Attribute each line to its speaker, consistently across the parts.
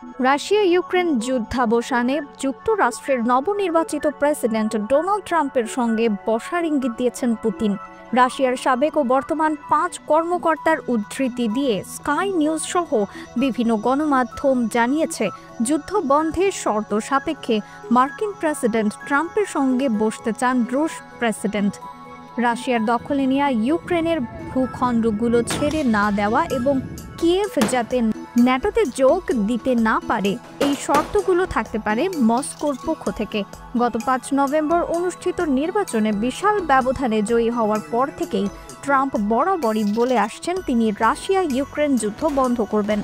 Speaker 1: Russia Ukraine যুদ্ধাবসানে যুক্তরাষ্ট্রের নবনির্বাচিত president Donald ট্রাম্পের সঙ্গে বসার ইঙ্গিত দিয়েছেন পুতিন। রাশিয়ার সাবেক ও বর্তমান 5 কর্মকর্তার উদ্ধৃতি দিয়ে স্কাই নিউজ সহ বিভিন্ন গণমাধ্যম জানিয়েছে, যুদ্ধ বন্ধের শর্ত সাপেক্ষে মার্কিন প্রেসিডেন্ট ট্রাম্পের সঙ্গে বসতে চান রুশ প্রেসিডেন্ট। রাশিয়ার দখলে নেওয়া ইউক্রেনের ভূখণ্ডগুলো ছেড়ে না দেওয়া এবং কিয়েভ যাতে ন্যাটোতে যোগ দিতে না পারে, এই শর্তগুলো থাকতে পারে মস্কোর পক্ষ থেকে। গত 5 নভেম্বর অনুষ্ঠিত নির্বাচনে বিশাল ব্যবধানে জয়ী হওয়ার পর থেকেই ট্রাম্প বরাবরই বলে আসছেন তিনি রাশিয়া ইউক্রেন যুদ্ধ বন্ধ করবেন।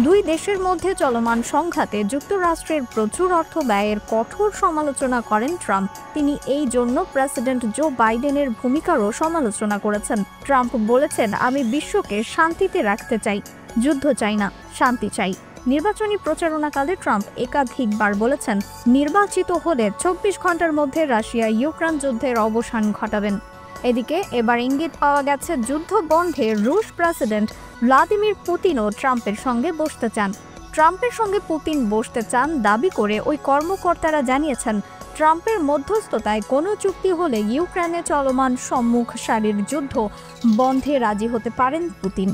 Speaker 1: দুই দেশের মধ্যে চলমান সংঘাতে যুক্তরাষ্ট্রের প্রচুর অর্থ ব্যয়ের কঠোর সমালোচনা করেন ট্রাম্প। তিনি এই জন্য প্রেসিডেন্ট জো বাইডেনের ভূমিকারও সমালোচনা করেছেন। ট্রাম্প বলেছেন, আমি বিশ্বকে শান্তিতে রাখতে চাই, যুদ্ধ চাই না, শান্তি চাই। নির্বাচনী প্রচারণাকালে ট্রাম্প একাধিকবার বলেছেন, নির্বাচিত হলে 24 ঘন্টার মধ্যে রাশিয়া ইউক্রেন যুদ্ধের অবসান ঘটাবেন। এদিকে এবার ইঙ্গিত পাওয়া গেছে যুদ্ধ বন্ধে রুশ প্রেসিডেন্ট ভ্লাদিমির পুতিনও ট্রাম্পের সঙ্গে বসতে চান। ট্রাম্পের সঙ্গে পুতিন বসতে চান দাবি করে ওই কর্মকর্তারা জানিয়েছেন, ট্রাম্পের মধ্যস্থতায় কোনো চুক্তি হলে ইউক্রেনে চলমান সম্মুখ সারির যুদ্ধ বন্ধে রাজি হতে পারেন পুতিন।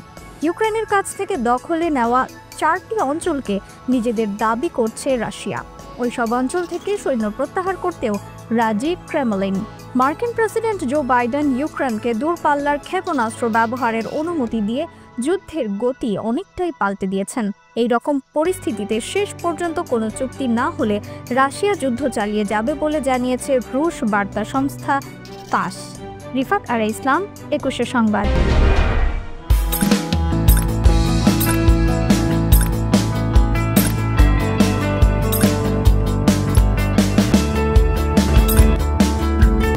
Speaker 1: ইউক্রেনের কাছ থেকে দখলে নেওয়া 4টি অঞ্চলকে নিজেদের দাবি করছে রাশিয়া। ওই সব অঞ্চল থেকে সৈন্য প্রত্যাহার করতেও রাজি ক্রেমলিন। মার্কিন প্রেসিডেন্ট জো বাইডেন ইউক্রেনকে দূরপাল্লার ক্ষেপণাস্ত্র ব্যবহারের অনুমতি দিয়ে যুদ্ধের গতি অনেকটাই পাল্টে দিয়েছেন। এই রকম পরিস্থিতিতে শেষ পর্যন্ত কোনো চুক্তি না হলে রাশিয়া যুদ্ধ চালিয়ে যাবে বলে জানিয়েছে রুশ বার্তা সংস্থা তাস। রিফাত আরা ইসলাম, 21 সংবাদ।